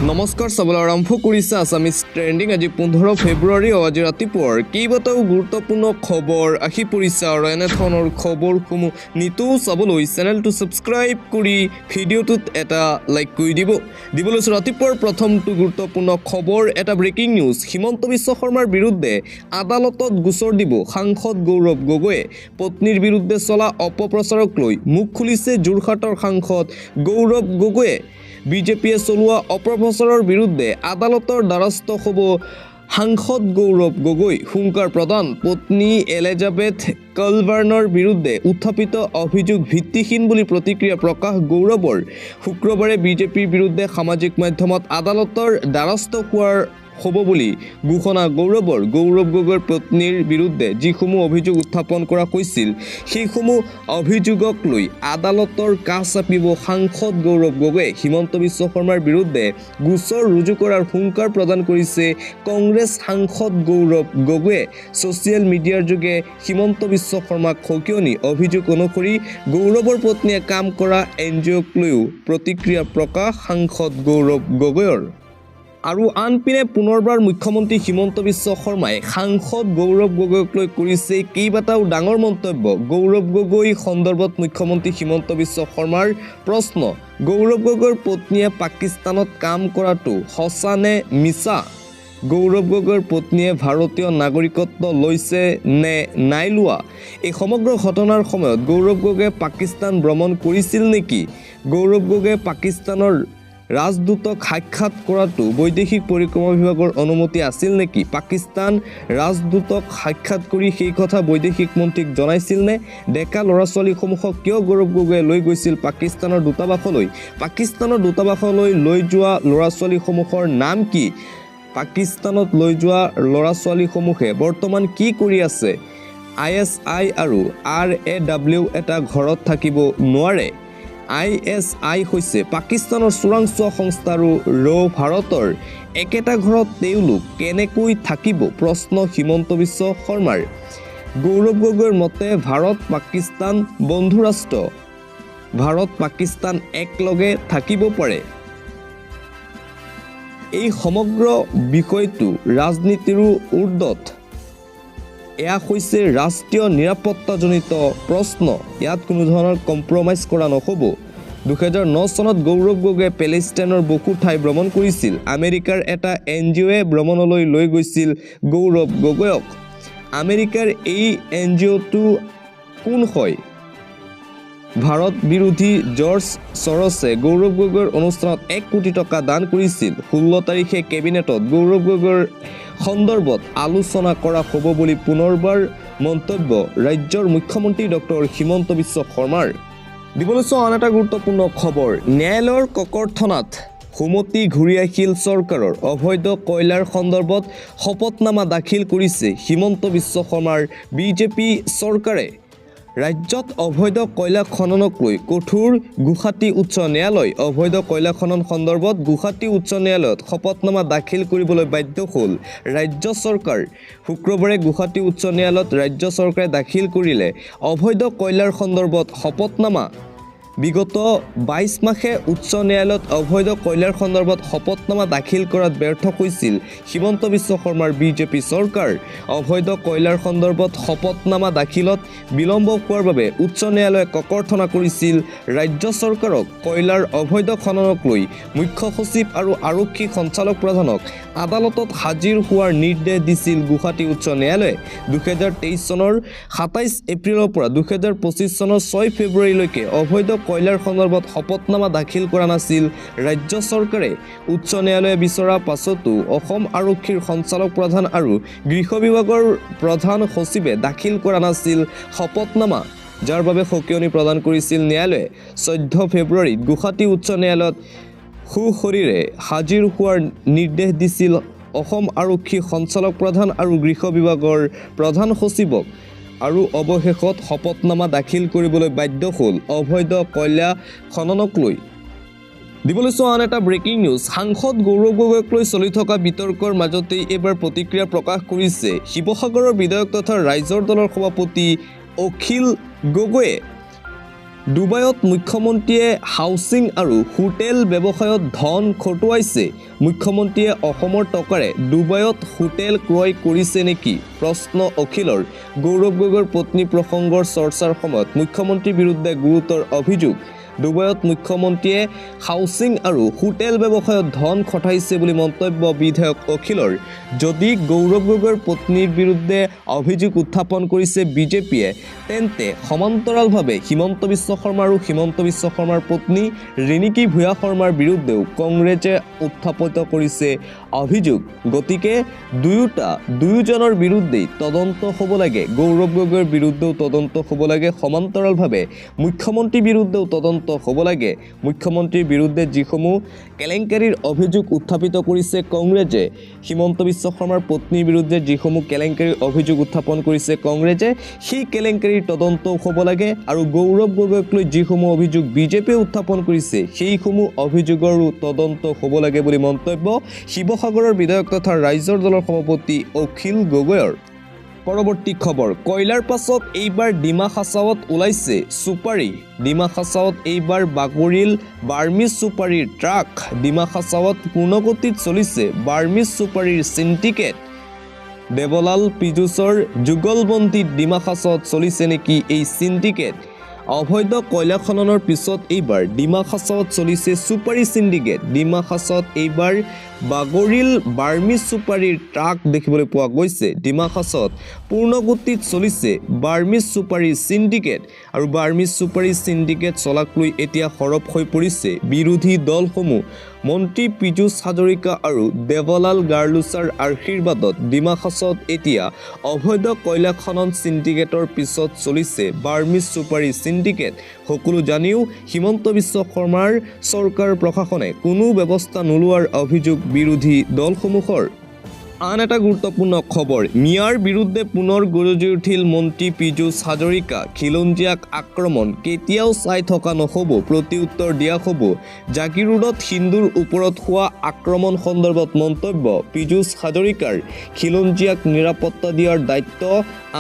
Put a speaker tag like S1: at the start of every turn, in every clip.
S1: নমস্কাৰ চাবলৈ আৰম্ভ কৰিছে আছামিজ ট্ৰেণ্ডিং। আজি 15 ফেব্ৰুৱাৰী আজি ৰাতিপুৱাৰ কেইবাটাও গুৰুত্বপূৰ্ণ খবৰ আহি পৰিছে আৰু এনেধৰণৰ খবৰসমূহ নিতৌ চাবলৈ চেনেলটো ছাবস্ক্ৰাইব কৰি ভিডিঅ'টোত এটা লাইক কৰি দিবলৈ ৰাতিপুৱাৰ প্ৰথমটো গুৰুত্বপূৰ্ণ খবৰ এটা ব্ৰেকিং নিউজ। হিমন্ত বিশ্ব শৰ্মাৰ বিৰুদ্ধে আদালতত গোচৰ দিব সাংসদ গৌৰৱ গগৈয়ে। পত্নীৰ বিৰুদ্ধে চলা অপপ্ৰচাৰক লৈ মুখ খুলিছে যোৰহাটৰ সাংসদ গৌৰৱ গগৈয়ে। বিজেপিয়ে চলোৱা অপপ্ৰচাৰৰ বিৰুদ্ধে আদালতৰ দ্বাৰস্থ হ'ব সাংসদ গৌৰৱ গগৈ। হুংকাৰ প্ৰদান পত্নী এলিজাবেথ কলবাৰ্ণৰ বিৰুদ্ধে উত্থাপিত অভিযোগ ভিত্তিহীন বুলি প্ৰতিক্ৰিয়া প্ৰকাশ গৌৰৱৰ। শুক্ৰবাৰে বিজেপিৰ বিৰুদ্ধে সামাজিক মাধ্যমত আদালতৰ দ্বাৰস্থ হোৱাৰ হ'ব বুলি ঘোষণা গৌৰৱৰ। গৌৰৱ গগৈৰ পত্নীৰ বিৰুদ্ধে যিসমূহ অভিযোগ উত্থাপন কৰা হৈছিল সেইসমূহ অভিযোগক লৈ আদালতৰ কাষ চাপিব সাংসদ গৌৰৱ গগৈয়ে। হিমন্ত বিশ্ব শৰ্মাৰ বিৰুদ্ধে গোচৰ ৰুজু কৰাৰ হুংকাৰ প্ৰদান কৰিছে কংগ্ৰেছ সাংসদ গৌৰৱ গগৈয়ে। ছ'চিয়েল মিডিয়াৰ যোগে হিমন্ত বিশ্ব শৰ্মাক সকিয়নি অভিযোগ অনুসৰি গৌৰৱৰ পত্নীয়ে কাম কৰা NGOক লৈও প্ৰতিক্ৰিয়া প্ৰকাশ সাংসদ গৌৰৱ গগৈৰ। আৰু আনপিনে পুনৰবাৰ মুখ্যমন্ত্ৰী হিমন্ত বিশ্ব শৰ্মাই সাংসদ গৌৰৱ গগৈক লৈ কৰিছে কেইবাটাও ডাঙৰ মন্তব্য। গৌৰৱ গগৈ সন্দৰ্ভত মুখ্যমন্ত্ৰী হিমন্ত বিশ্ব শৰ্মাৰ প্ৰশ্ন, গৌৰৱ গগৈৰ পত্নীয়ে পাকিস্তানত কাম কৰাটো সঁচা নে মিছা? গৌৰৱ গগৈৰ পত্নীয়ে ভাৰতীয় নাগৰিকত্ব লৈছে নে নাই লোৱা? এই সমগ্ৰ ঘটনাৰ সময়ত গৌৰৱ গগৈয়ে পাকিস্তান ভ্ৰমণ কৰিছিল নেকি? গৌৰৱ গগৈয়ে পাকিস্তানৰ ৰাজদূতক সাক্ষাৎ কৰাটো বৈদেশিক পৰিক্ৰমা বিভাগৰ অনুমতি আছিল নেকি? পাকিস্তান ৰাজদূতক সাক্ষাৎ কৰি সেই কথা বৈদেশিক মন্ত্ৰীক জনাইছিল নে? ডেকা ল'ৰা ছোৱালীসমূহক কিয় গৌৰৱ গগৈয়ে লৈ গৈছিল পাকিস্তানৰ দূতাবাসলৈ? পাকিস্তানৰ দূতাবাসলৈ লৈ যোৱা ল'ৰা ছোৱালীসমূহৰ নাম কি? পাকিস্তানত লৈ যোৱা ল'ৰা ছোৱালীসমূহে বৰ্তমান কি কৰি আছে? ISI আৰু RAW এটা ঘৰত থাকিব নোৱাৰে। ISI হৈছে পাকিস্তানৰ চোৰাংচোৱা সংস্থা আৰু ভাৰতৰ একেটা ঘৰত তেওঁলোক কেনেকৈ থাকিব? প্ৰশ্ন হিমন্ত বিশ্ব শৰ্মাৰ। গৌৰৱ গগৈৰ মতে ভাৰত পাকিস্তান বন্ধু ৰাষ্ট্ৰ, ভাৰত পাকিস্তান একেলগে থাকিব পাৰে। এই সমগ্ৰ বিষয়টো ৰাজনীতিৰো ঊৰ্ধত। এয়া হৈছে ৰাষ্ট্ৰীয় নিৰাপত্তাজনিত প্ৰশ্ন। ইয়াত কোনো ধৰণৰ কম্প্ৰমাইজ কৰা নহ'ব। 2009 চনত গৌৰৱ গগৈয়ে পেলেষ্টাইনৰ বহু ঠাই ভ্ৰমণ কৰিছিল। আমেৰিকাৰ এটা NGOয়ে ভ্ৰমণলৈ লৈ গৈছিল গৌৰৱ গগৈক। আমেৰিকাৰ এই NGOটো কোন হয়? ভাৰত বিৰোধী জৰ্জ ছৰছে গৌৰৱ গগৈৰ অনুষ্ঠানত 1 কোটি টকা দান কৰিছিল। 16 তাৰিখে কেবিনেটত গৌৰৱ গগৈৰ সন্দৰ্ভত আলোচনা কৰা হ'ব বুলি পুনৰবাৰ মন্তব্য ৰাজ্যৰ মুখ্যমন্ত্ৰী ডক্টৰ হিমন্ত বিশ্ব শৰ্মাৰ। দিবলৈ আন এটা গুৰুত্বপূৰ্ণ খবৰ, ন্যায়ালয়ৰ ককৰ্থনাত সুমতি ঘূৰি আহিল চৰকাৰৰ। অবৈধ কয়লাৰ সন্দৰ্ভত শপতনামা দাখিল কৰিছে হিমন্ত বিশ্ব শৰ্মাৰ বিজেপি চৰকাৰে। ৰাজ্যত অবৈধ কয়লা খননক লৈ কঠোৰ গুৱাহাটী উচ্চ ন্যায়ালয়। অবৈধ কয়লা খনন সন্দৰ্ভত গুৱাহাটী উচ্চ ন্যায়ালয়ত শপতনামা দাখিল কৰিবলৈ বাধ্য হ'ল ৰাজ্য চৰকাৰ। শুক্ৰবাৰে গুৱাহাটী উচ্চ ন্যায়ালয়ত ৰাজ্য চৰকাৰে দাখিল কৰিলে অবৈধ কয়লাৰ সন্দৰ্ভত শপতনামা। বিগত 22 মাহে উচ্চ ন্যায়ালয়ত অবৈধ কয়লাৰ সন্দৰ্ভত শপতনামা দাখিল কৰাত ব্যৰ্থ হৈছিল হিমন্ত বিশ্ব শৰ্মাৰ বিজেপি চৰকাৰ। অবৈধ কয়লাৰ সন্দৰ্ভত শপতনামা দাখিলত বিলম্ব হোৱাৰ বাবে উচ্চ ন্যায়ালয়ে ককৰ্থনা কৰিছিল ৰাজ্য চৰকাৰক। কয়লাৰ অবৈধ খননক লৈ মুখ্য সচিব আৰু আৰক্ষী সঞ্চালক প্ৰধানক আদালতত হাজিৰ হোৱাৰ নিৰ্দেশ দিছিল গুৱাহাটী উচ্চ ন্যায়ালয়ে। 2023 চনৰ 27 এপ্ৰিলৰ পৰা 2025 চনৰ 6 ফেব্ৰুৱাৰীলৈকে অবৈধ কয়লাৰ সন্দৰ্ভত শপতনামা দাখিল কৰা নাছিল ৰাজ্য চৰকাৰে। উচ্চ ন্যায়ালয়ে বিচৰা পাছতো অসম আৰক্ষীৰ সঞ্চালক প্ৰধান আৰু গৃহ বিভাগৰ প্ৰধান সচিবে দাখিল কৰা নাছিল শপতনামা, যাৰ বাবে সকিয়নি প্ৰদান কৰিছিল ন্যায়ালয়ে। 14 ফেব্ৰুৱাৰীত গুৱাহাটী উচ্চ ন্যায়ালয়ত সুশৰীৰে হাজিৰ হোৱাৰ নিৰ্দেশ দিছিল অসম আৰক্ষী সঞ্চালক প্ৰধান আৰু গৃহ বিভাগৰ প্ৰধান সচিবক আৰু অৱশেষত শপতনামা দাখিল কৰিবলৈ বাধ্য হ'ল অবৈধ কয়লা খননক লৈ। দিবলৈ আন এটা ব্ৰেকিং নিউজ, সাংসদ গৌৰৱ গগৈক লৈ চলি থকা বিতৰ্কৰ মাজতেই এইবাৰ প্ৰতিক্ৰিয়া প্ৰকাশ কৰিছে শিৱসাগৰৰ বিধায়ক তথা ৰাইজৰ দলৰ সভাপতি অখিল গগৈয়ে। ডুবাইত মুখ্যমন্ত্ৰীয়ে হাউচিং আৰু হোটেল ব্যৱসায়ত ধন খটুৱাইছে। মুখ্যমন্ত্ৰীয়ে অসমৰ টকাৰে ডুবাইত হোটেল ক্ৰয় কৰিছে নেকি? প্ৰশ্ন অখিলৰ। গৌৰৱ গগৈৰ পত্নী প্ৰসংগৰ চৰ্চাৰ সময়ত মুখ্যমন্ত্ৰীৰ বিৰুদ্ধে গুৰুতৰ অভিযোগ। ডুবাইত মুখ্যমন্ত্ৰীয়ে হাউচিং আৰু হোটেল ব্যৱসায়ত ধন খটাইছে বুলি মন্তব্য বিধায়ক অখিলৰ। যদি গৌৰৱ গগৈৰ পত্নীৰ বিৰুদ্ধে অভিযোগ উত্থাপন কৰিছে বিজেপিয়ে, তেন্তে সমান্তৰালভাৱে হিমন্ত বিশ্ব শৰ্মা আৰু হিমন্ত বিশ্ব শৰ্মাৰ পত্নী ৰিণিকী ভূঞা শৰ্মাৰ বিৰুদ্ধেও কংগ্ৰেছে উত্থাপিত কৰিছে অভিযোগ। গতিকে দুয়োজনৰ বিৰুদ্ধেই তদন্ত হ'ব লাগে। গৌৰৱ গগৈৰ বিৰুদ্ধেও তদন্ত হ'ব লাগে, সমান্তৰালভাৱে মুখ্যমন্ত্ৰীৰ বিৰুদ্ধেও তদন্ত হ'ব লাগে। মুখ্যমন্ত্ৰীৰ বিৰুদ্ধে যিসমূহ কেলেংকাৰীৰ অভিযোগ উত্থাপিত কৰিছে কংগ্ৰেছে, হিমন্ত বিশ্ব শৰ্মাৰ পত্নীৰ বিৰুদ্ধে যিসমূহ কেলেংকাৰীৰ অভিযোগ উত্থাপন কৰিছে কংগ্ৰেছে, সেই কেলেংকাৰীৰ তদন্তও হ'ব লাগে। আৰু গৌৰৱ গগৈক লৈ যিসমূহ অভিযোগ বিজেপিয়ে উত্থাপন কৰিছে, সেইসমূহ অভিযোগৰো তদন্ত হ'ব লাগে বুলি মন্তব্য শিৱসাগৰৰ বিধায়ক তথা ৰাইজৰ দলৰ সভাপতি অখিল গগৈৰ। পৰৱৰ্তী খবৰ, কয়লাৰ পাছত এইবাৰ ডিমা হাছাওত ওলাইছে চুপাৰী। ডিমা হাছাওত এইবাৰ বাগৰিল বাৰ্মিজ চুপাৰীৰ ট্ৰাক। ডিমা হাছাওত পূৰ্ণগতিত চলিছে বাৰ্মিজ চুপাৰীৰ চিণ্ডিকেট। দেৱলাল পীযুষৰ যুগলবন্দীত ডিমা হাছাওত চলিছে নেকি এই চিণ্ডিকেট? অবৈধ কয়লা খননৰ পিছত এইবাৰ ডিমা হাছাওত চলিছে চুপাৰী চিণ্ডিকেট। ডিমা হাছাওত এইবাৰ বাগৰিল বাৰ্মিজ চুপাৰীৰ ট্ৰাক দেখিবলৈ পোৱা গৈছে। ডিমা হাছাওত পূৰ্ণগতিত চলিছে বাৰ্মিজ চুপাৰী চিণ্ডিকেট। আৰু বাৰ্মিজ চুপাৰী চিণ্ডিকেট চলাক লৈ এতিয়া সৰব হৈ পৰিছে বিৰোধী দলসমূহ। মন্ত্ৰী পীযুষ হাজৰিকা আৰু দেৱলাল গাৰ্লুছাৰ আশীৰ্বাদত ডিমা হাছাওত এতিয়া অবৈধ কয়লা খনন চিণ্ডিকেটৰ পিছত চলিছে বাৰ্মিজ চুপাৰী চিণ্ডিকেট। সকলো জানিও হিমন্ত বিশ্ব শৰ্মাৰ চৰকাৰ প্ৰশাসনে কোনো ব্যৱস্থা নোলোৱাৰ অভিযোগ বিৰোধী দলসমূহৰ। আন এটা গুৰুত্বপূৰ্ণ খবৰ, মিয়াৰ বিৰুদ্ধে পুনৰ গৰজি উঠিল মন্ত্ৰী পীযুষ হাজৰিকা। খিলঞ্জীয়াক আক্ৰমণ কেতিয়াও চাই থকা নহ'ব, প্ৰত্যুত্তৰ দিয়া হ'ব। জাগিৰোডত হিন্দুৰ ওপৰত হোৱা আক্ৰমণ সন্দৰ্ভত মন্তব্য পীযুষ হাজৰিকাৰ। খিলঞ্জীয়াক নিৰাপত্তা দিয়াৰ দায়িত্ব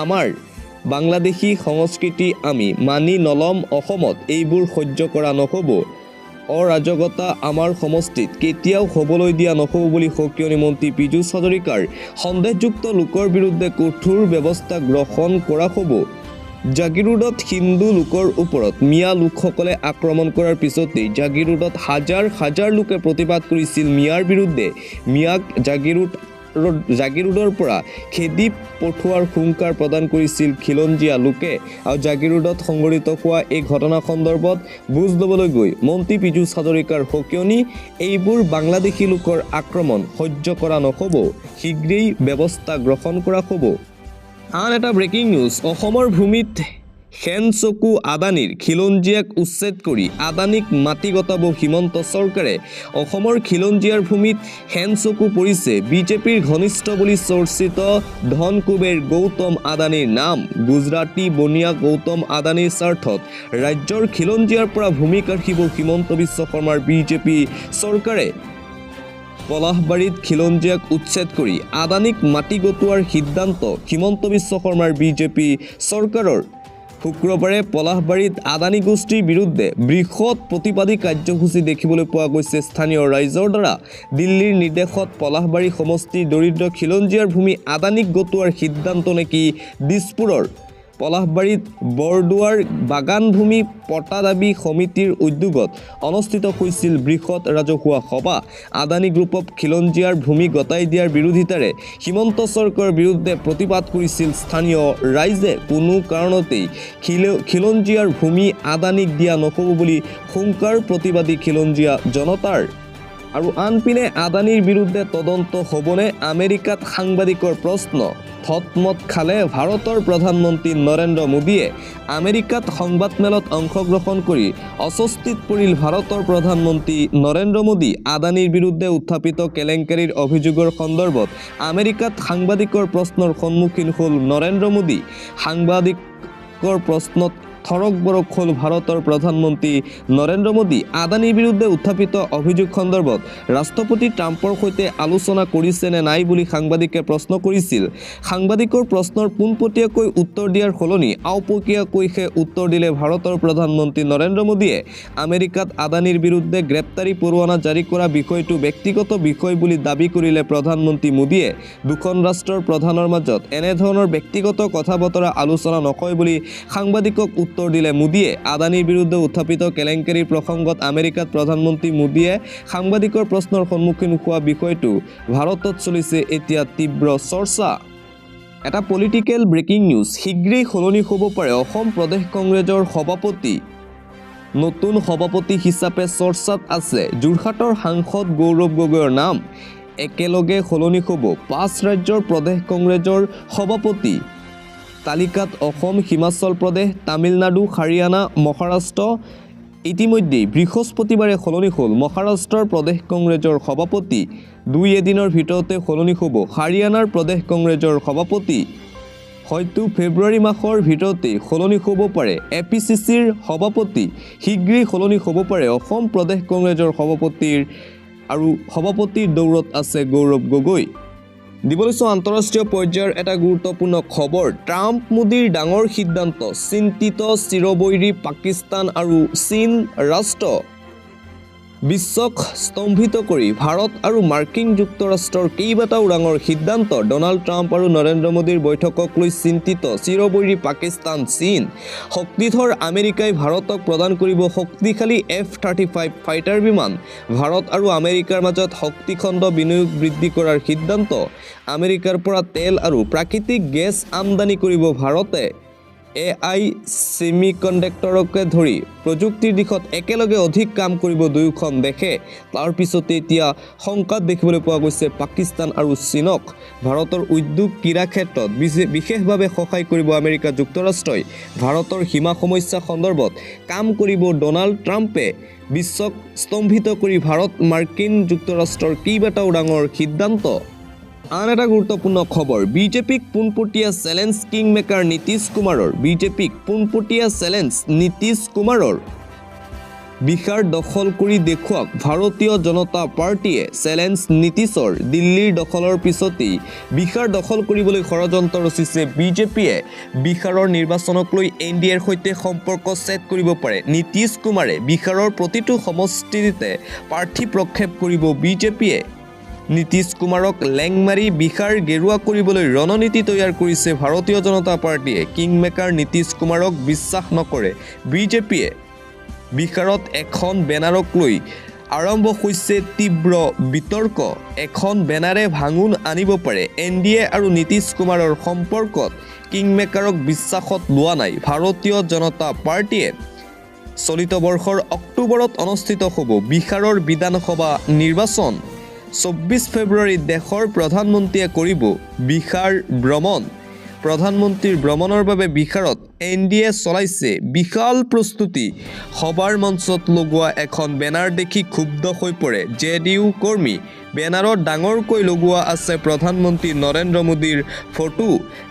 S1: আমাৰ। বাংলাদেশী সংস্কৃতি আমি মানি নলম। অসমত এইবোৰ সহ্য কৰা নহ'ব। অৰাজকতা আমাৰ সমষ্টিত কেতিয়াও হ'বলৈ দিয়া নহ'ব বুলি সক্ৰিয় মন্ত্ৰী পীযুষ হাজৰিকাৰ। সন্দেহযুক্ত লোকৰ বিৰুদ্ধে কঠোৰ ব্যৱস্থা গ্ৰহণ কৰা হ'ব। জাগিৰোডত হিন্দু লোকৰ ওপৰত মিয়া লোকসকলে আক্ৰমণ কৰাৰ পিছতেই জাগিৰোডত হাজাৰ হাজাৰ লোকে প্ৰতিবাদ কৰিছিল মিয়াৰ বিৰুদ্ধে। মিয়াক জাগিৰোডৰ পৰা খেদি পঠোৱাৰ হুংকাৰ প্ৰদান কৰিছিল খিলঞ্জীয়া লোকে। আৰু জাগিৰোডত সংঘটিত হোৱা এই ঘটনা সন্দৰ্ভত বুজ ল'বলৈ গৈ মন্ত্ৰী পীযুষ হাজৰিকাৰ সকিয়নি, এইবোৰ বাংলাদেশী লোকৰ আক্ৰমণ সহ্য কৰা নহ'ব, শীঘ্ৰেই ব্যৱস্থা গ্ৰহণ কৰা হ'ব। আন এটা ব্ৰেকিং নিউজ, অসমৰ ভূমিত হেন চকু আদানীৰ। খিলঞ্জীয়াক উচ্ছেদ কৰি আদানীক মাটি গতাব হিমন্ত চৰকাৰে। অসমৰ খিলঞ্জীয়াৰ ভূমিত হেন চকু পৰিছে বিজেপিৰ ঘনিষ্ঠ বুলি চৰ্চিত ধন কুবেৰ গৌতম আদানীৰ নাম। গুজৰাটী বনিয়া গৌতম আদানীৰ স্বাৰ্থত ৰাজ্যৰ খিলঞ্জীয়াৰ পৰা ভূমি কাঢ়িব হিমন্ত বিশ্ব শৰ্মাৰ বিজেপি চৰকাৰে। পলাশবাৰীত খিলঞ্জীয়াক উচ্ছেদ কৰি আদানীক মাটি গতোৱাৰ সিদ্ধান্ত হিমন্ত বিশ্ব শৰ্মাৰ বিজেপি চৰকাৰৰ। শুক্ৰবাৰে পলাশবাৰীত আদানী গোষ্ঠীৰ বিৰুদ্ধে বৃহৎ প্ৰতিবাদী কাৰ্যসূচী দেখিবলৈ পোৱা গৈছে স্থানীয় ৰাইজৰ দ্বাৰা। দিল্লীৰ নিৰ্দেশত পলাশবাৰী সমষ্টিৰ দৰিদ্ৰ খিলঞ্জীয়াৰ ভূমি আদানীক গতোৱাৰ সিদ্ধান্ত নেকি দিছপুৰৰ। পলাশবাৰীত বৰদুৱাৰ বাগান ভূমি পটা দাবী সমিতিৰ উদ্যোগত অনুষ্ঠিত হৈছিল বৃহৎ ৰাজহুৱা সভা। আদানী গ্ৰুপ অফ খিলঞ্জীয়াৰ ভূমি গতাই দিয়াৰ বিৰোধিতাৰে হিমন্ত চৰকাৰৰ বিৰুদ্ধে প্ৰতিবাদ কৰিছিল স্থানীয় ৰাইজে। কোনো কাৰণতেই খিলঞ্জীয়াৰ ভূমি আদানীক দিয়া নহ'ব বুলি হুংকাৰ প্ৰতিবাদী খিলঞ্জীয়া জনতাৰ। আৰু আনপিনে আদানীৰ বিৰুদ্ধে তদন্ত হ'বনে? আমেৰিকাত সাংবাদিকৰ প্ৰশ্ন। থতমত খালে ভাৰতৰ প্ৰধানমন্ত্ৰী নৰেন্দ্ৰ মোদীয়ে। আমেৰিকাত সংবাদমেলত অংশগ্ৰহণ কৰি অস্বস্তিত পৰিল ভাৰতৰ প্ৰধানমন্ত্ৰী নৰেন্দ্ৰ মোদী। আদানীৰ বিৰুদ্ধে উত্থাপিত কেলেংকাৰীৰ অভিযোগৰ সন্দৰ্ভত আমেৰিকাত সাংবাদিকৰ প্ৰশ্নৰ সন্মুখীন হ'ল নৰেন্দ্ৰ মোদী। সাংবাদিকৰ প্ৰশ্নত থৰক বৰক হ'ল ভাৰতৰ প্ৰধানমন্ত্ৰী নৰেন্দ্ৰ মোদী আদানীৰ বিৰুদ্ধে উত্থাপিত অভিযোগ সন্দৰ্ভত ৰাষ্ট্ৰপতি ট্ৰাম্পৰ সৈতে আলোচনা কৰিছে নে নাই বুলি সাংবাদিকে প্ৰশ্ন কৰিছিল। সাংবাদিকৰ প্ৰশ্নৰ পোনপটীয়াকৈ উত্তৰ দিয়াৰ সলনি আওপকীয়াকৈ উত্তৰ দিলে ভাৰতৰ প্ৰধানমন্ত্ৰী নৰেন্দ্ৰ মোদীয়ে আমেৰিকাত আদানীৰ বিৰুদ্ধে গ্ৰেপ্তাৰী পৰোৱানা জাৰি কৰা বিষয়টো ব্যক্তিগত বিষয় বুলি দাবী কৰিলে প্ৰধানমন্ত্ৰী মোদীয়ে দুখন ৰাষ্ট্ৰৰ প্ৰধানৰ মাজত এনেধৰণৰ ব্যক্তিগত কথা বতৰা আলোচনা নকৰে বুলি সাংবাদিকক উত্তৰ দিলে মোদীয়ে। আদানীৰ বিৰুদ্ধে উত্থাপিত কেলেংকাৰীৰ প্ৰসংগত আমেৰিকাত প্ৰধানমন্ত্ৰী মোদীয়ে সাংবাদিকৰ প্ৰশ্নৰ সন্মুখীন হোৱা বিষয়টো ভাৰতত চলিছে এতিয়া তীব্ৰ চৰ্চা। এটা পলিটিকেল ব্ৰেকিং নিউজ, শীঘ্ৰেই সলনি হ'ব পাৰে অসম প্ৰদেশ কংগ্ৰেছৰ সভাপতি। নতুন সভাপতি হিচাপে চৰ্চাত আছে যোৰহাটৰ সাংসদ গৌৰৱ গগৈৰ নাম। একেলগে সলনি হ'ব 5 ৰাজ্যৰ প্ৰদেশ কংগ্ৰেছৰ সভাপতি। তালিকাত অসম, হিমাচল প্ৰদেশ, তামিলনাডু, হাৰিয়ানা, মহাৰাষ্ট্ৰ। ইতিমধ্যেই বৃহস্পতিবাৰে সলনি হ'ল মহাৰাষ্ট্ৰৰ প্ৰদেশ কংগ্ৰেছৰ সভাপতি। 2 এদিনৰ ভিতৰতে সলনি হ'ব হাৰিয়ানাৰ প্ৰদেশ কংগ্ৰেছৰ সভাপতি। হয়তো ফেব্ৰুৱাৰী মাহৰ ভিতৰতে সলনি হ'ব পাৰে APCCৰ সভাপতি। শীঘ্ৰেই সলনি হ'ব পাৰে অসম প্ৰদেশ কংগ্ৰেছৰ সভাপতিৰ আৰু সভাপতিৰ দৌৰত আছে গৌৰৱ গগৈ। দিবলৈ আন্তঃৰাষ্ট্ৰীয় পৰ্যায়ৰ এটা গুৰুত্বপূৰ্ণ খবৰ। ট্ৰাম্প মোদীৰ ডাঙৰ সিদ্ধান্ত, চিন্তিত চিৰবৈৰী পাকিস্তান আৰু চীন ৰাষ্ট্ৰ। বিশ্বক স্তম্ভিত কৰি ভাৰত আৰু মাৰ্কিন যুক্তৰাষ্ট্ৰৰ কেইবাটাও ডাঙৰ সিদ্ধান্ত। ডনাল্ড ট্ৰাম্প আৰু নৰেন্দ্ৰ মোদীৰ বৈঠকক লৈ চিন্তিত চিৰবৈৰী পাকিস্তান, চীন। শক্তিধৰ আমেৰিকাই ভাৰতক প্ৰদান কৰিব শক্তিশালী F-35 ফাইটাৰ বিমান। ভাৰত আৰু আমেৰিকাৰ মাজত শক্তিখণ্ড বিনিয়োগ বৃদ্ধি কৰাৰ সিদ্ধান্ত। আমেৰিকাৰ পৰা তেল আৰু প্ৰাকৃতিক গেছ আমদানি কৰিব ভাৰতে। AI ছেমিকণ্ডাক্টৰকে ধৰি প্ৰযুক্তিৰ দিশত একেলগে অধিক কাম কৰিব দুয়োখন দেশে। তাৰ পিছতে এতিয়া শংকাত দেখিবলৈ পোৱা গৈছে পাকিস্তান আৰু চীনক। ভাৰতৰ উদ্যোগ ক্ৰীড়া ক্ষেত্ৰত বিশেষভাৱে সহায় কৰিব আমেৰিকা যুক্তৰাষ্ট্ৰই। ভাৰতৰ সীমা সমস্যা সন্দৰ্ভত কাম কৰিব ডনাল্ড ট্ৰাম্পে। বিশ্বক স্তম্ভিত কৰি ভাৰত মাৰ্কিন যুক্তৰাষ্ট্ৰৰ কেইবাটাও ডাঙৰ সিদ্ধান্ত। আন এটা গুৰুত্বপূৰ্ণ খবৰ, বিজেপিক পোনপটীয়া চেলেঞ্জ কিং মেকাৰ নীতিশ কুমাৰৰ। বিজেপিক পোনপটীয়া চেলেঞ্জ নীতিশ কুমাৰৰ। বিহাৰ দখল কৰি দেখুৱাওক ভাৰতীয় জনতা পাৰ্টীয়ে চেলেঞ্জ নীতিশৰ। দিল্লীৰ দখলৰ পিছতেই বিহাৰ দখল কৰিবলৈ ষড়যন্ত্ৰ ৰচিছে বিজেপিয়ে। বিহাৰৰ নিৰ্বাচনক লৈ NDAৰ সৈতে সম্পৰ্ক ছেট কৰিব পাৰে নীতিশ কুমাৰে। বিহাৰৰ প্ৰতিটো সমষ্টিতে প্ৰাৰ্থী প্ৰক্ষেপ কৰিব বিজেপিয়ে। নীতিশ কুমাৰক লেং মাৰি বিহাৰ গেৰুৱা কৰিবলৈ ৰণনীতি তৈয়াৰ কৰিছে ভাৰতীয় জনতা পাৰ্টীয়ে। কিংমেকাৰ নীতিশ কুমাৰক বিশ্বাস নকৰে বিজেপিয়ে। বিহাৰত এখন বেনাৰক লৈ আৰম্ভ হৈছে তীব্ৰ বিতৰ্ক। এখন বেনাৰে ভাঙোন আনিব পাৰে NDA আৰু নীতিশ কুমাৰৰ সম্পৰ্কত। কিংমেকাৰক বিশ্বাসত লোৱা নাই ভাৰতীয় জনতা পাৰ্টীয়ে। চলিত বৰ্ষৰ অক্টোবৰত অনুষ্ঠিত হ'ব বিহাৰৰ বিধানসভা নিৰ্বাচন। 24 ফেব্ৰুৱাৰীত দেশৰ প্ৰধানমন্ত্ৰীয়ে কৰিব বিহাৰ ভ্ৰমণ। প্ৰধানমন্ত্ৰীৰ ভ্ৰমণৰ বাবে বিহাৰত NDA চলাইছে বিশাল প্ৰস্তুতি। সভাৰ মঞ্চত লগোৱা এখন বেনাৰ দেখি ক্ষুব্ধ হৈ পৰে JDU কৰ্মী। বেনাৰত ডাঙৰকৈ লগোৱা আছে প্ৰধানমন্ত্ৰী নৰেন্দ্ৰ মোদীৰ ফটো।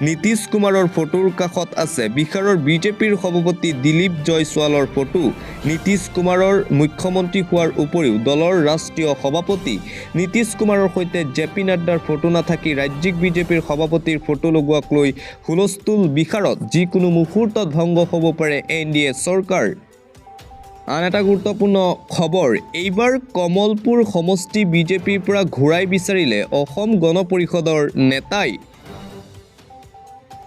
S1: নীতিশ কুমাৰৰ ফটোৰ কাষত আছে বিহাৰৰ বিজেপিৰ সভাপতি দিলীপ জয়ছোৱালৰ ফটো। নীতিশ কুমাৰৰ মুখ্যমন্ত্ৰী হোৱাৰ উপৰিও দলৰ ৰাষ্ট্ৰীয় সভাপতি। নীতিশ কুমাৰৰ সৈতে JP নাড্ডাৰ ফটো নাথাকি ৰাজ্যিক বিজেপিৰ সভাপতিৰ ফটো লগোৱাক লৈ হুলস্থুল বিহাৰত। যিকোনো মুহূৰ্তত ভংগ হ'ব পাৰে NDA চৰকাৰ। আন এটা গুৰুত্বপূৰ্ণ খবৰ, এইবাৰ কমলপুৰ সমষ্টি বিজেপিৰ পৰা ঘূৰাই বিচাৰিলে অসম গণ পৰিষদৰ নেতাই।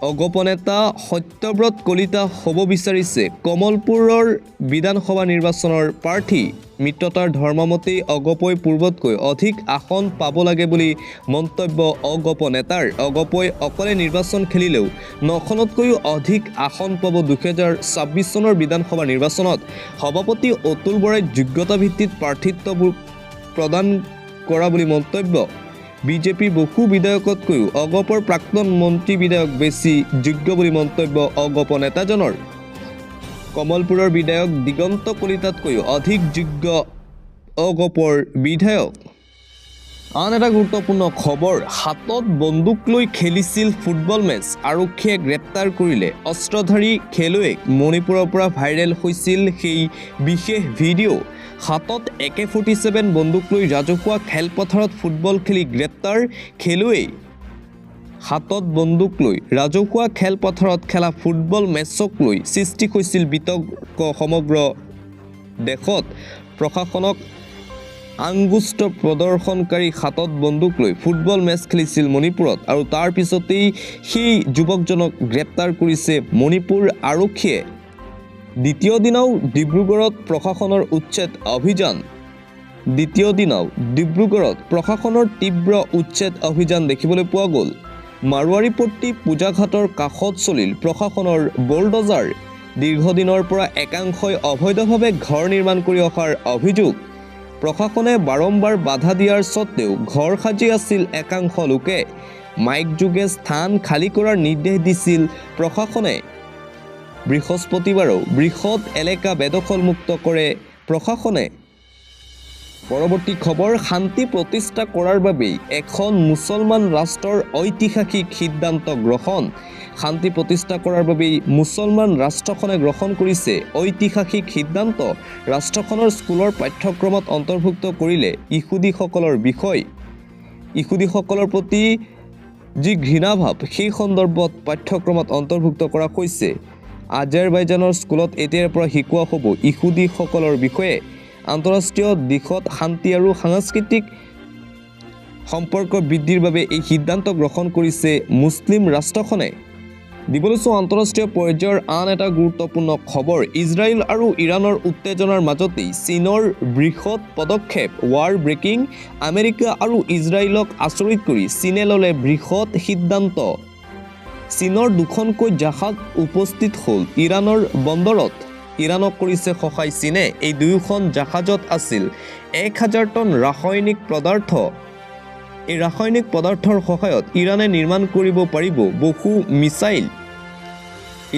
S1: অগপ নেতা সত্যব্ৰত কলিতা হ'ব বিচাৰিছে কমলপুৰৰ বিধানসভা নিৰ্বাচনৰ প্ৰাৰ্থী। মিত্ৰতাৰ ধৰ্মমতেই অগপই পূৰ্বতকৈ অধিক আসন পাব লাগে বুলি মন্তব্য অগপ নেতাৰ। অগপই অকলে নিৰ্বাচন খেলিলেও 9খনতকৈও অধিক আসন পাব 2026 চনৰ বিধানসভা নিৰ্বাচনত। সভাপতি অতুল বৰাই যোগ্যতা ভিত্তিত প্ৰাৰ্থিত্ব প্ৰদান কৰা বুলি মন্তব্য। বিজেপিৰ বহু বিধায়কতকৈও অগপৰ প্ৰাক্তন মন্ত্ৰী বিধায়ক বেছি যোগ্য বুলি মন্তব্য অগপ নেতাজনৰ। কমলপুৰৰ বিধায়ক দিগন্ত কলিতাতকৈও অধিক যোগ্য অগপৰ বিধায়ক। আন এটা গুৰুত্বপূৰ্ণ খবৰ, হাতত বন্দুক লৈ খেলিছিল ফুটবল মেচ, আৰক্ষীয়ে গ্ৰেপ্তাৰ কৰিলে অস্ত্ৰধাৰী খেলুৱৈক। মণিপুৰৰ পৰা ভাইৰেল হৈছিল সেই বিশেষ ভিডিঅ'। হাতত AK-47 বন্দুক লৈ ৰাজহুৱা খেলপথাৰত ফুটবল খেলি গ্ৰেপ্তাৰ খেলুৱৈ। হাতত বন্দুক লৈ ৰাজহুৱা খেলপথাৰত খেলা ফুটবল মেচক লৈ সৃষ্টি হৈছিল বিতৰ্ক সমগ্ৰ দেশত। প্ৰশাসনক আংগুষ্ট প্ৰদৰ্শনকাৰী হাতত বন্দুক লৈ ফুটবল মেচ খেলিছিল মণিপুৰত, আৰু তাৰ পিছতেই সেই যুৱকজনক গ্ৰেপ্তাৰ কৰিছে মণিপুৰ আৰক্ষীয়ে। দ্বিতীয় দিনাও ডিব্ৰুগড়ত প্ৰশাসনৰ উচ্ছেদ অভিযান। দ্বিতীয় দিনাও ডিব্ৰুগড়ত প্ৰশাসনৰ তীব্ৰ উচ্ছেদ অভিযান দেখিবলৈ পোৱা গ'ল। মাৰোৱাৰীপট্টি পূজাঘাটৰ কাষত চলিল প্ৰশাসনৰ বুলডজাৰ। দীৰ্ঘদিনৰ পৰা একাংশই অবৈধভাৱে ঘৰ নিৰ্মাণ কৰি অহাৰ অভিযোগ। প্ৰশাসনে বাৰম্বাৰ বাধা দিয়াৰ স্বত্তেও ঘৰ সাজি আছিল একাংশ লোকে। মাইক যোগে স্থান খালী কৰাৰ নিৰ্দেশ দিছিল প্ৰশাসনে। বৃহস্পতিবাৰেও বৃহৎ এলেকা বেদখলমুক্ত কৰে প্ৰশাসনে। পৰৱৰ্তী খবৰ, শান্তি প্ৰতিষ্ঠা কৰাৰ বাবেই এখন মুছলমান ৰাষ্ট্ৰৰ ঐতিহাসিক সিদ্ধান্ত গ্ৰহণ। শান্তি প্ৰতিষ্ঠা কৰাৰ বাবেই মুছলমান ৰাষ্ট্ৰখনে গ্ৰহণ কৰিছে ঐতিহাসিক সিদ্ধান্ত। ৰাষ্ট্ৰখনৰ স্কুলৰ পাঠ্যক্ৰমত অন্তৰ্ভুক্ত কৰিলে ইহুদীসকলৰ বিষয়। ইহুদীসকলৰ প্ৰতি যি ঘৃণাভাৱ, সেই সন্দৰ্ভত পাঠ্যক্ৰমত অন্তৰ্ভুক্ত কৰা হৈছে। আজাৰবাইজানৰ স্কুলত এতিয়াৰ পৰা শিকোৱা হ'ব ইহুদীসকলৰ বিষয়ে। আন্তঃৰাষ্ট্ৰীয় দিশত শান্তি আৰু সাংস্কৃতিক সম্পৰ্ক বৃদ্ধিৰ বাবে এই সিদ্ধান্ত গ্ৰহণ কৰিছে মুছলিম ৰাষ্ট্ৰখনে। দিবলৈ আন্তঃৰাষ্ট্ৰীয় পৰ্যায়ৰ আন এটা গুৰুত্বপূৰ্ণ খবৰ, ইজৰাইল আৰু ইৰাণৰ উত্তেজনাৰ মাজতেই চীনৰ বৃহৎ পদক্ষেপ। ৱাৰ ব্ৰেকিং, আমেৰিকা আৰু ইজৰাইলক আচৰিত কৰি চীনে ল'লে বৃহৎ সিদ্ধান্ত। চীনৰ দুখনকৈ জাহাজ উপস্থিত হ'ল ইৰাণৰ বন্দৰত। ইৰাণক কৰিছে সহায় চীনে। এই দুয়োখন জাহাজত আছিল 1000 টন ৰাসায়নিক পদাৰ্থ। এই ৰাসায়নিক পদাৰ্থৰ সহায়ত ইৰাণে নিৰ্মাণ কৰিব পাৰিব বহু মিছাইল।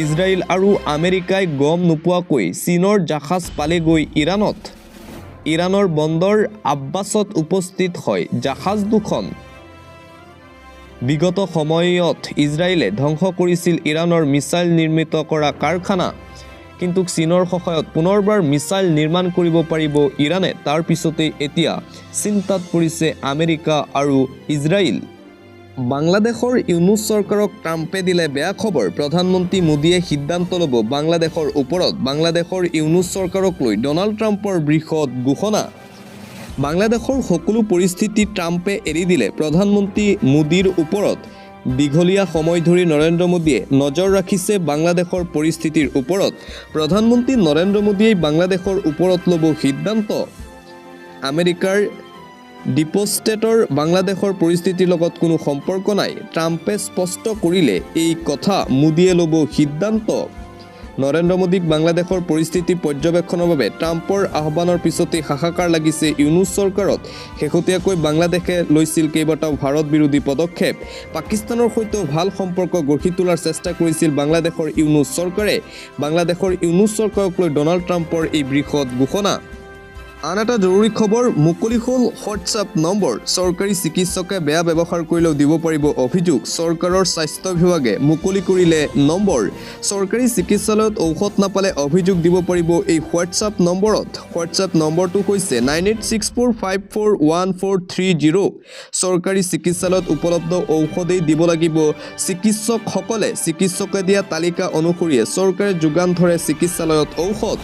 S1: ইজৰাইল আৰু আমেৰিকাই গম নোপোৱাকৈ চীনৰ জাহাজ পালেগৈ ইৰাণত। ইৰাণৰ বন্দৰ আব্বাছত উপস্থিত হয় জাহাজ দুখন। বিগত সময়ত ইজৰাইলে ধ্বংস কৰিছিল ইৰাণৰ মিছাইল নিৰ্মিত কৰা কাৰখানা। কিন্তু চীনৰ সহায়ত পুনৰবাৰ মিছাইল নিৰ্মাণ কৰিব পাৰিব ইৰাণে। তাৰ পিছতেই এতিয়া চিন্তাত পৰিছে আমেৰিকা আৰু ইজৰাইল। বাংলাদেশৰ ইউনুছ চৰকাৰক ট্ৰাম্পে দিলে বেয়া খবৰ। প্ৰধানমন্ত্ৰী মোদীয়ে সিদ্ধান্ত ল'ব বাংলাদেশৰ ওপৰত। বাংলাদেশৰ ইউনুছ চৰকাৰক লৈ ডনাল্ড ট্ৰাম্পৰ বৃহৎ ঘোষণা। বাংলাদেশৰ সকলো পৰিস্থিতি ট্ৰাম্পে এৰি দিলে প্ৰধানমন্ত্ৰী মোদীৰ ওপৰত। দীঘলীয়া সময় ধৰি নৰেন্দ্ৰ মোদীয়ে নজৰ ৰাখিছে বাংলাদেশৰ পৰিস্থিতিৰ ওপৰত। প্ৰধানমন্ত্ৰী নৰেন্দ্ৰ মোদীয়ে বাংলাদেশৰ ওপৰত ল'ব সিদ্ধান্ত। আমেৰিকাৰ ডিপষ্টেটৰ বাংলাদেশৰ পৰিস্থিতিৰ লগত কোনো সম্পৰ্ক নাই। ট্ৰাম্পে স্পষ্ট কৰিলে এই কথা, মোদীয়ে ল'ব সিদ্ধান্ত। নৰেন্দ্ৰ মোদীক বাংলাদেশৰ পৰিস্থিতি পৰ্যবেক্ষণৰ বাবে ট্ৰাম্পৰ আহ্বানৰ পিছতেই হাহাকাৰ লাগিছে ইউনুছ চৰকাৰত। শেহতীয়াকৈ বাংলাদেশে লৈছিল কেইবাটাও ভাৰত বিৰোধী পদক্ষেপ। পাকিস্তানৰ সৈতেও ভাল সম্পৰ্ক গঢ়ি তোলাৰ চেষ্টা কৰিছিল বাংলাদেশৰ ইউনুছ চৰকাৰে। বাংলাদেশৰ ইউনুছ চৰকাৰক লৈ ডনাল্ড ট্ৰাম্পৰ এই বৃহৎ ঘোষণা। আন এটা জৰুৰী খবৰ, মুকলি হ'ল হোৱাটছআপ নম্বৰ। চৰকাৰী চিকিৎসকে বেয়া ব্যৱহাৰ কৰিলেও দিব পাৰিব অভিযোগ। চৰকাৰৰ স্বাস্থ্য বিভাগে মুকলি কৰিলে নম্বৰ। চৰকাৰী চিকিৎসালয়ত ঔষধ নাপালে অভিযোগ দিব পাৰিব এই হোৱাটছআপ নম্বৰত। হোৱাটছআপ নম্বৰটো হৈছে 9864541430। চৰকাৰী চিকিৎসালয়ত উপলব্ধ ঔষধেই দিব লাগিব চিকিৎসকসকলে। চিকিৎসকে দিয়া তালিকা অনুসৰিয়ে চৰকাৰে যোগান ধৰে চিকিৎসালয়ত ঔষধ।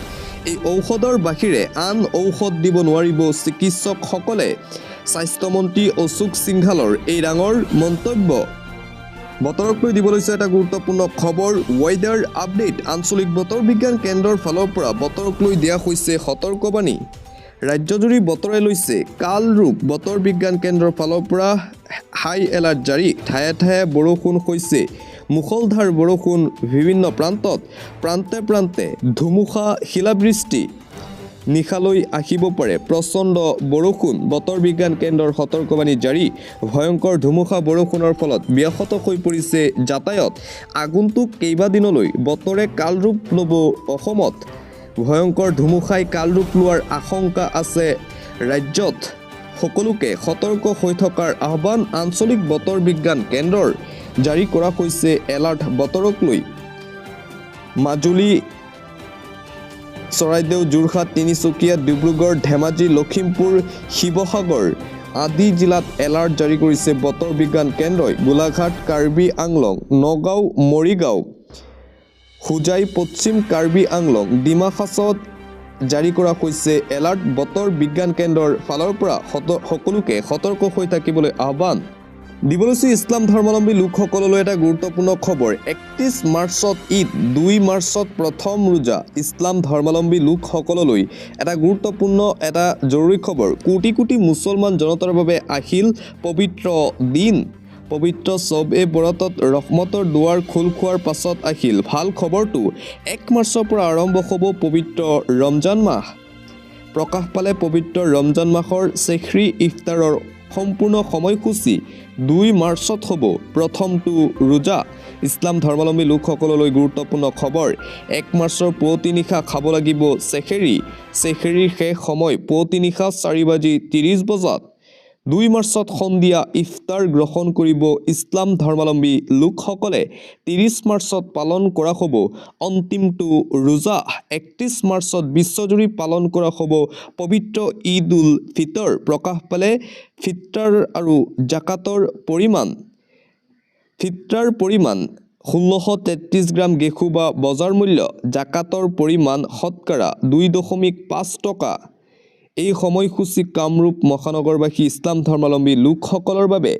S1: এই ঔষধৰ বাহিৰে আন ঔষধ দিব নোৱাৰিব চিকিৎসকসকলে। স্বাস্থ্যমন্ত্ৰী অশোক সিংঘালৰ এই ডাঙৰ মন্তব্য। বতৰক লৈ দিব লৈছে এটা গুৰুত্বপূৰ্ণ খবৰ, ৱেডাৰ আপডেট। আঞ্চলিক বতৰ বিজ্ঞান কেন্দ্ৰৰ ফালৰ পৰা বতৰক লৈ দিয়া হৈছে সতৰ্কবাণী। ৰাজ্যজুৰি বতৰে লৈছে কাল ৰূপ। বতৰ বিজ্ঞান কেন্দ্ৰৰ ফালৰ পৰা হাই এলাৰ্ট জাৰি। ঠায়ে ঠায়ে বৰষুণ হৈছে। মুষলধাৰ বৰষুণ বিভিন্ন প্ৰান্তত। প্ৰান্তে প্ৰান্তে ধুমুহা, শিলাবৃষ্টি। নিশালৈ আহিব পাৰে প্ৰচণ্ড বৰষুণ। বতৰ বিজ্ঞান কেন্দ্ৰৰ সতৰ্কবাণী জাৰি। ভয়ংকৰ ধুমুহা বৰষুণৰ ফলত ব্যাহত হৈ পৰিছে যাতায়াত। আগন্তুক কেইবাদিনলৈ বতৰে কালৰূপ ল'ব অসমত। ভয়ংকৰ ধুমুহাই কালৰূপ লোৱাৰ আশংকা আছে ৰাজ্যত। সকলোকে সতৰ্ক হৈ থকাৰ আহ্বান আঞ্চলিক বতৰ বিজ্ঞান কেন্দ্ৰৰ জাৰি কৰা হৈছে এলাৰ্ট বতৰক লৈ মাজুলী চৰাইদেউ যোৰহাট তিনিচুকীয়া ডিব্ৰুগড় ধেমাজি লখিমপুৰ শিৱসাগৰ আদি জিলাত এলাৰ্ট জাৰি কৰিছে বতৰ বিজ্ঞান কেন্দ্ৰই গোলাঘাট কাৰ্বি আংলং নগাঁও মৰিগাঁও হোজাই পশ্চিম কাৰ্বি আংলং ডিমা হাছাওত জাৰি কৰা হৈছে এলাৰ্ট বতৰ বিজ্ঞান কেন্দ্ৰৰ ফালৰ পৰা সকলোকে সতৰ্ক হৈ থাকিবলৈ আহ্বান দিবলৈছে ইছলাম ধৰ্মাৱলম্বী লোকসকললৈ এটা গুৰুত্বপূৰ্ণ খবৰ 31 মাৰ্চত ঈদ 2 মাৰ্চত প্ৰথম ৰোজা ইছলাম ধৰ্মাৱলম্বী লোকসকললৈ এটা গুৰুত্বপূৰ্ণ এটা জৰুৰী খবৰ কোটি কোটি মুছলমান জনতাৰ বাবে আহিল পবিত্ৰ দিন পবিত্ৰ সবে বৰাতত ৰহমতৰ দুৱাৰ খোল খোৱাৰ পাছত আহিল ভাল খবৰটো 1 মাৰ্চৰ পৰা আৰম্ভ হ'ব পবিত্ৰ ৰমজান মাহ প্ৰকাশ পালে পবিত্ৰ ৰমজান মাহৰ সেহৰি ইফতাৰৰ সম্পূৰ্ণ সময়সূচী 2 মাৰ্চত হ'ব প্ৰথমটো ৰোজা ইছলাম ধৰ্মাৱলম্বী লোকসকললৈ গুৰুত্বপূৰ্ণ খবৰ 1 মাৰ্চৰ পুৱতি নিশা খাব লাগিব সেহৰিৰ শেষ সময় পুৱতি নিশা 4:30 বজাত 2 মাৰ্চত সন্ধিয়া ইফতাৰ গ্ৰহণ কৰিব ইছলাম ধৰ্মাৱলম্বী লোকসকলে 30 মাৰ্চত পালন কৰা হ'ব অন্তিমটো ৰোজা 31 মাৰ্চত বিশ্বজুৰি পালন কৰা হ'ব পবিত্ৰ ঈদ উল ফিতৰ প্ৰকাশ পালে ফিত্ৰাৰ আৰু জাকাতৰ পৰিমাণ 1633 গ্ৰাম গেহু বা বজাৰ মূল্য জাকাতৰ পৰিমাণ শতকৰা 2.5 টকা এই সময়সূচী কামৰূপ মহানগৰবাসী ইছলাম ধৰ্মাৱলম্বী লোকসকলৰ বাবে